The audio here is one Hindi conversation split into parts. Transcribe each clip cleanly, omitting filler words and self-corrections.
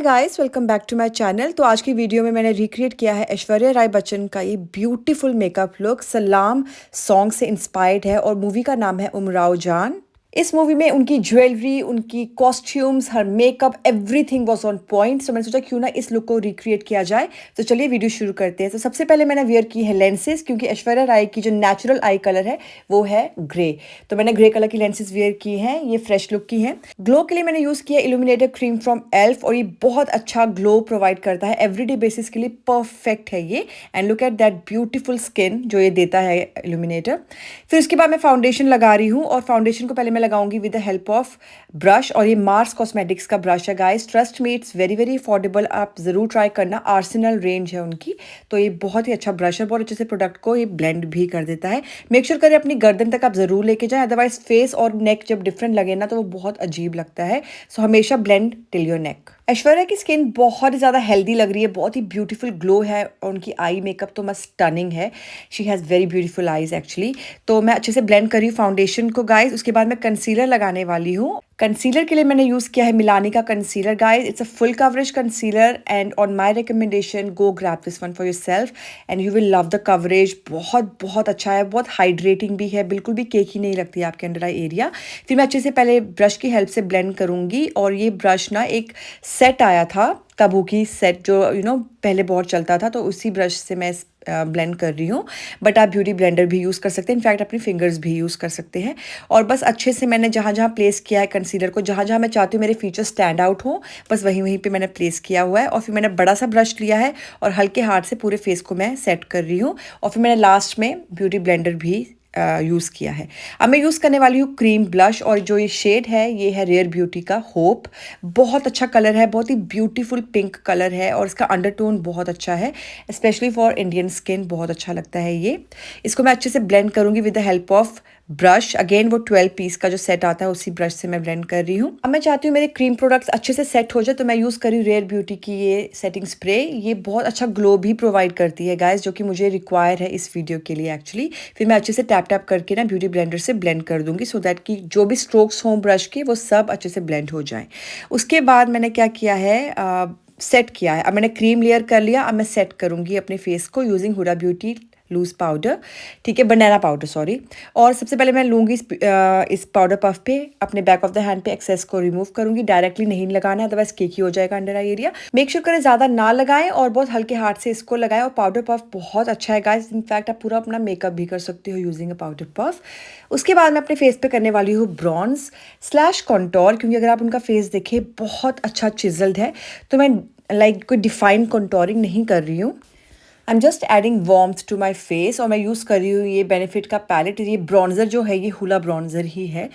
Hi guys, welcome back to my channel. तो आज की वीडियो में मैंने रिक्रिएट किया है ऐश्वर्या राय बच्चन का ये ब्यूटीफुल मेकअप लुक। सलाम सॉन्ग से इंस्पायर्ड है और मूवी का नाम है उमराव जान। इस मूवी में उनकी ज्वेलरी, उनकी कॉस्ट्यूम्स, हर makeup, everything was on point. So मैंने सोचा क्यों ना इस लुक को रिक्रिएट किया जाए। तो चलिए वीडियो शुरू करते हैं। तो सबसे पहले मैंने वेयर की है लेंसेज, क्योंकि ऐश्वर्या राय की जो नेचुरल आई कलर है वो है ग्रे। तो मैंने ग्रे कलर की लेंसेज वेयर की हैं। ये फ्रेश लुक की हैं। ग्लो के लिए मैंने यूज किया इल्यूमिनेटर क्रीम फ्रॉम एल्फ, और ये बहुत अच्छा ग्लो प्रोवाइड करता है एवरीडे बेसिस के लिए। परफेक्ट है ये। And look at that beautiful skin जो ये देता है इल्यूमिनेटर। फिर उसके बाद मैं फाउंडेशन लगा रही हूँ, और फाउंडेशन को पहले मैं लगाऊंगी with the help of brush, और ये मार्स कॉस्मेटिक्स का ब्रश है guys. Trust me, it's very very affordable, आप जरूर ट्राई करना। आर्सेनल रेंज है उनकी। तो ये बहुत ही अच्छा ब्रश है, बहुत अच्छे से प्रोडक्ट को ये ब्लेंड भी कर देता है। मेक श्योर करें अपनी गर्दन तक आप जरूर लेके जाएं, अदरवाइज फेस और नेक जब डिफरेंट लगे ना तो वो बहुत अजीब लगता है। सो हमेशा blend till your neck. Aishwarya की स्किन बहुत ही ज़्यादा हेल्दी लग रही है, बहुत ही ब्यूटीफुल ग्लो है, और उनकी आई मेकअप तो मस्त स्टनिंग है। She has very beautiful eyes actually. तो मैं अच्छे से ब्लेंड कर रही हूँ फाउंडेशन को गाइज। उसके बाद मैं कंसीलर लगाने वाली हूँ। कंसीलर के लिए मैंने यूज़ किया है मिलानी का concealer guys. It's a full coverage concealer, and on my recommendation go grab this one for your self and you will love the coverage. बहुत बहुत अच्छा है, बहुत हाइड्रेटिंग भी है, बिल्कुल भी केकी नहीं लगती है आपके अंडर आई एरिया। फिर मैं अच्छे से पहले ब्रश की हेल्प से ब्लेंड करूँगी, और ये ब्रश ना एक सेट आया था, काबूकी सेट, जो पहले बहुत चलता था, तो उसी ब्रश से मैं ब्लेंड कर रही हूँ। बट आप ब्यूटी ब्लेंडर भी यूज़ कर सकते हैं, इनफैक्ट अपनी फिंगर्स भी यूज़ कर सकते हैं। और बस अच्छे से मैंने जहाँ जहाँ प्लेस किया है कंसीलर को, जहाँ जहाँ मैं चाहती हूँ मेरे फीचर स्टैंड आउट हो, बस वहीं वहीं पे मैंने प्लेस किया हुआ है। और फिर मैंने बड़ा सा ब्रश लिया है और हल्के हाथ से पूरे फेस को मैं सेट कर रही हूँ। और फिर मैंने लास्ट में ब्यूटी ब्लेंडर भी यूज़ किया है। अब मैं यूज़ करने वाली हूँ क्रीम ब्लश, और जो ये शेड है ये है रेयर ब्यूटी का होप। बहुत अच्छा कलर है, बहुत ही ब्यूटीफुल पिंक कलर है, और इसका अंडरटोन बहुत अच्छा है, स्पेशली फॉर इंडियन स्किन बहुत अच्छा लगता है ये। इसको मैं अच्छे से ब्लेंड करूँगी with the help of brush. Again वो 12 पीस का जो सेट आता है उसी ब्रश से मैं ब्लेंड कर रही हूँ। अब मैं चाहती हूँ मेरे क्रीम प्रोडक्ट्स अच्छे से सेट हो जाए, तो मैं यूज़ कर रही हूँ रेयर ब्यूटी की ये सेटिंग स्प्रे। ये बहुत अच्छा ग्लो भी प्रोवाइड करती है गाइस, जो कि मुझे रिक्वायर है इस वीडियो के लिए एक्चुअली। फिर मैं अच्छे से टैप टैप करके ना ब्यूटी ब्लेंडर से ब्लेंड कर दूंगी, सो दैट कि जो भी स्ट्रोक्स हों ब्रश के वो सब अच्छे से ब्लेंड हो जाएं। उसके बाद मैंने क्या किया है, सेट किया है। अब मैंने क्रीम लेयर कर लिया। अब मैं सेट करूंगी अपने फेस को using Huda Beauty loose powder, ठीक है, बनाना पाउडर सॉरी। और सबसे पहले मैं लूँगी इस पाउडर पफ पे, अपने बैक ऑफ द हैंड पे एक्सेस को रिमूव करूंगी। डायरेक्टली नहीं लगाना है, अदरवाइज केकी हो जाएगा under eye area. Make sure करें ज़्यादा ना लगाएं, और बहुत हल्के हाथ से इसको लगाएं। और पाउडर पफ बहुत अच्छा है गाइस, इनफैक्ट आप पूरा अपना मेकअप भी कर सकते हो यूजिंग अ पाउडर पफ। उसके बाद मैं अपने फेस पे करने वाली हूँ ब्रॉन्ज स्लैश कॉन्टोर, क्योंकि अगर आप उनका फेस देखें बहुत अच्छा चिजल्ड है। तो मैं कोई डिफाइंड कॉन्टोरिंग नहीं कर रही हूँ। I am just adding warmth to my face, और मैं यूज़ कर रही हूँ ये बेनिफिट का पैलेट। ये ब्रॉन्जर जो है ये हुला ब्रॉन्जर ही है,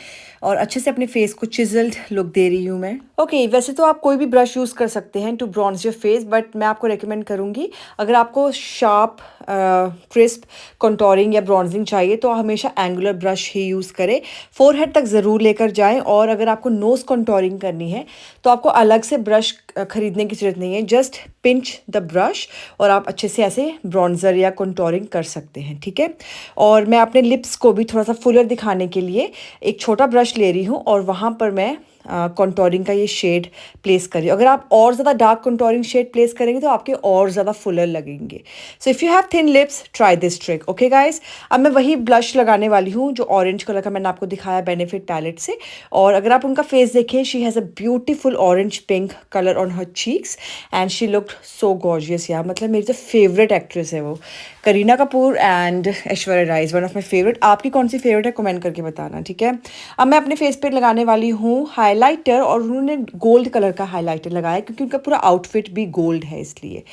और अच्छे से अपने फेस को चिजल्ड लुक दे रही हूँ मैं। ओके, वैसे तो आप कोई भी ब्रश यूज़ कर सकते हैं to bronze your face, but मैं आपको रेकमेंड करूँगी अगर आपको sharp crisp contouring or bronzing चाहिए तो हमेशा एंगुलर ब्रश ही यूज़ करें। फोरहेड तक ज़रूर लेकर जाएं, और अगर आपको नोज़ कंटोरिंग करनी है तो आपको अलग से ब्रश खरीदने की ज़रूरत नहीं है। जस्ट पिंच द ब्रश, और आप अच्छे से ऐसे ब्रॉन्जर या कंटोरिंग कर सकते हैं, ठीक है। और मैं अपने लिप्स को भी थोड़ा सा फुलर दिखाने के लिए एक छोटा ब्रश ले रही हूँ, और वहाँ पर मैं कंटोरिंग का ये शेड प्लेस करिए। अगर आप और ज़्यादा डार्क कंटोरिंग शेड प्लेस करेंगे तो आपके और ज़्यादा फुलर लगेंगे। So if you have thin lips try this trick, okay guys. अब मैं वही ब्लश लगाने वाली हूँ जो ऑरेंज कलर का मैंने आपको दिखाया बेनिफिट पैलेट से। और अगर आप उनका फेस देखें, she has a beautiful orange pink colour on her cheeks, and she looked so gorgeous यार। मतलब मेरी जो फेवरेट एक्ट्रेस है वो Kareena Kapoor and Aishwarya Rai, one of my favourite. आपकी कौन सी फेवरेट है कमेंट करके बताना, ठीक है। अब मैं अपने फेस पे लगाने वाली हूँ हाइलाइटर, और उन्होंने गोल्ड कलर का हाइलाइटर लगाया क्योंकि उनका पूरा आउटफिट भी गोल्ड है इसलिए।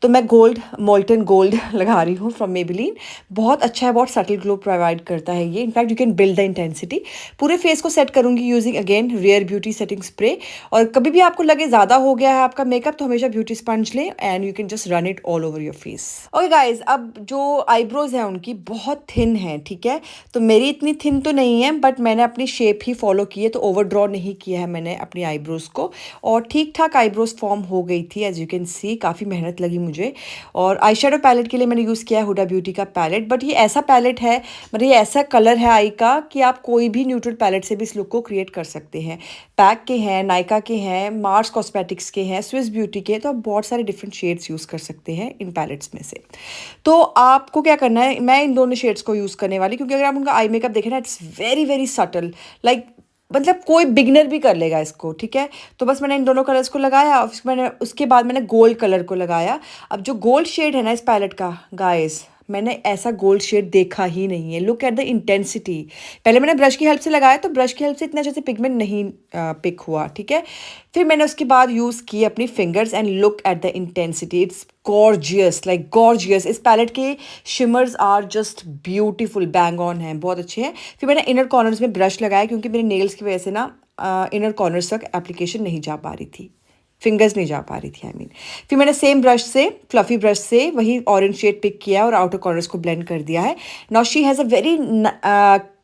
तो मैं गोल्ड मोल्टन गोल्ड लगा रही हूँ फ्रॉम मेबेलिन। बहुत अच्छा है, बहुत सटल ग्लो प्रोवाइड करता है ये। In fact you can build the intensity. पूरे फेस को सेट करूंगी using again rare beauty setting spray. और कभी भी आपको लगे ज़्यादा हो गया है आपका मेकअप तो हमेशा ब्यूटी स्पंज लें, and you can just run it all over your face. Okay guys, अब जो आईब्रोज है उनकी बहुत थिन है, ठीक है। तो मेरी इतनी थिन तो नहीं है, बट मैंने अपनी शेप ही फॉलो की है, तो ओवर ड्रॉ नहीं किया किया है मैंने अपनी आईब्रोज़ को, और ठीक ठाक आईब्रोज़ फॉर्म हो गई थी एज़ यू कैन सी, काफ़ी मेहनत लगी मुझे। और आई शेडो पैलेट के लिए मैंने यूज़ किया है हुडा ब्यूटी का पैलेट, बट ये ऐसा पैलेट है, मतलब ये ऐसा कलर है आई का कि आप कोई भी न्यूट्रल पैलेट से भी इस लुक को क्रिएट कर सकते हैं। पैक के हैं, नायका के हैं, मार्स कॉस्मेटिक्स के हैं, स्विस ब्यूटी के, तो आप बहुत सारे डिफरेंट शेड्स यूज़ कर सकते हैं इन पैलेट्स में से। तो आपको क्या करना है, मैं इन दोनों शेड्स को यूज़ करने वाली, क्योंकि अगर आप उनका आई मेकअप देखें ना, it's very very subtle, like मतलब कोई बिगनर भी कर लेगा इसको, ठीक है। तो बस मैंने इन दोनों कलर्स को लगाया, और मैंने उसके बाद मैंने गोल्ड कलर को लगाया। अब जो गोल्ड शेड है ना इस पैलेट का गाइस, मैंने ऐसा गोल्ड शेड देखा ही नहीं है। Look at the intensity. पहले मैंने ब्रश की हेल्प से लगाया, तो ब्रश की हेल्प से इतना अच्छे से पिगमेंट नहीं पिक हुआ, ठीक है। फिर मैंने उसके बाद यूज़ की अपनी fingers, and look at the intensity, it's gorgeous, like gorgeous. इस पैलेट के shimmers are just beautiful, bang on हैं, बहुत अच्छे हैं। फिर मैंने इनर कॉर्नर्स में ब्रश लगाया, क्योंकि मेरे नेल्स की वजह से ना इनर कॉर्नर्स तक एप्लीकेशन नहीं जा पा रही थी, फिंगर्स नहीं जा पा रही थी, आई मीन। फिर मैंने सेम ब्रश से, फ्लफी ब्रश से वही ऑरेंज शेड पिक किया और आउटर कॉर्नर्स को ब्लेंड कर दिया है। Now she has a very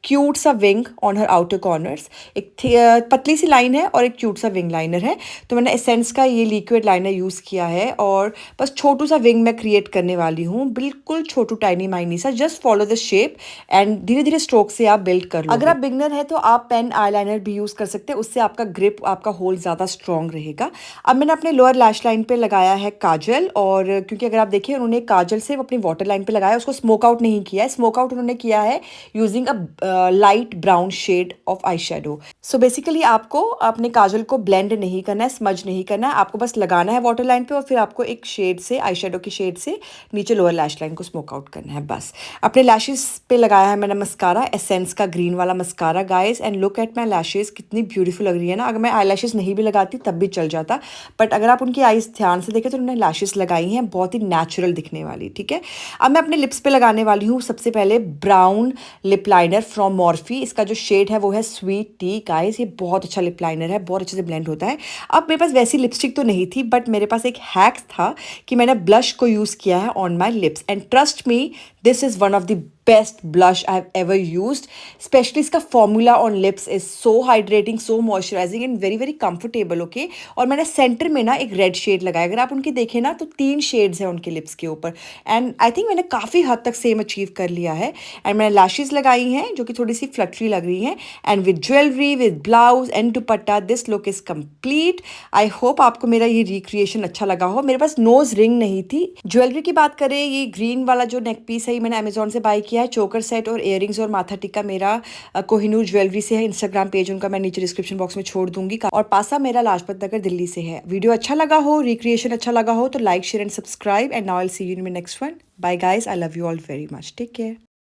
cute सा wing on her outer corners. एक पतली सी लाइन है और एक क्यूट सा विंग लाइनर है। तो मैंने एसेंस का ये लिक्विड लाइनर यूज़ किया है, और बस छोटू सा विंग मैं क्रिएट करने वाली हूँ, बिल्कुल छोटू टाइनी माइनी सा। Just follow the shape and धीरे धीरे स्ट्रोक से आप बिल्ड कर लो। अगर आप बिगनर है तो आप पेन आईलाइनर भी यूज़ कर सकते हैं, उससे आपका ग्रिप, आपका होल्ड ज़्यादा स्ट्रॉन्ग रहेगा। अब मैंने अपने लोअर लैश लाइन पे लगाया है काजल, और क्योंकि अगर आप देखिए उन्होंने काजल से अपनी वाटर लाइन पे लगाया, उसको स्मोक आउट नहीं किया है। स्मोक आउट उन्होंने किया है using a light brown shade of eye shadow. So basically आपको अपने काजल को ब्लेंड नहीं करना है, स्मज नहीं करना है, आपको बस लगाना है वाटर लाइन पे, और फिर आपको एक शेड से, आई शेडो की शेड से नीचे लोअर लैश लाइन को स्मोक आउट करना है बस। अपने लैशेस पे लगाया है मैंने मस्कारा, एसेंस का ग्रीन वाला mascara guys, and look at my lashes, कितनी ब्यूटीफुल लग रही है ना। अगर मैं आई लैशेस नहीं भी लगाती तब भी चल जाता, बट अगर आप उनकी आईज ध्यान से देखें तो उन्होंने लैशेस लगाई हैं बहुत ही नेचुरल दिखने वाली, ठीक है। अब मैं अपने लिप्स पे लगाने वाली हूँ सबसे पहले brown lip liner from Morphy. इसका जो शेड है वो है स्वीट टी गाइस, ये बहुत अच्छा लिप लाइनर है, बहुत अच्छे से ब्लेंड होता है। अब मेरे पास वैसी लिपस्टिक तो नहीं थी, बट मेरे पास एक हैक था कि मैंने ब्लश को यूज़ किया है on my lips, and trust me this is one of the best blush I have ever used. Specially इसका formula on lips is so hydrating, so moisturising and very very comfortable, okay. और मैंने सेंटर में ना एक रेड शेड लगाया, अगर आप उनकी देखें ना तो 3 शेड्स हैं उनके लिप्स के ऊपर, एंड आई थिंक मैंने काफ़ी हद तक सेम अचीव कर लिया है। एंड मैंने लैशेज लगाई हैं जो कि थोड़ी सी फ्लटरी लग रही हैं, and with jewellery, with blouse and dupatta, this look is complete. I hope आपको मेरा ये रिक्रिएशन अच्छा लगा हो। मेरे पास नोज रिंग नहीं थी। ज्वेलरी की बात करें, ये ग्रीन वाला जो नेक पीस है ये मैंने अमेजोन से बाय किया है। चोकर सेट और इयररिंग्स और माथा टिक्का मेरा कोहिनूर ज्वेलरी से है। इंस्टाग्राम पेज उनका मैं नीचे डिस्क्रिप्शन बॉक्स में छोड़ दूंगी, और पासा मेरा लाजपत नगर दिल्ली से है। वीडियो अच्छा लगा हो, रिक्रिएशन अच्छा लगा हो तो like, share and subscribe, and now I will see you in my next one. Bye guys, I love you all very much, take care.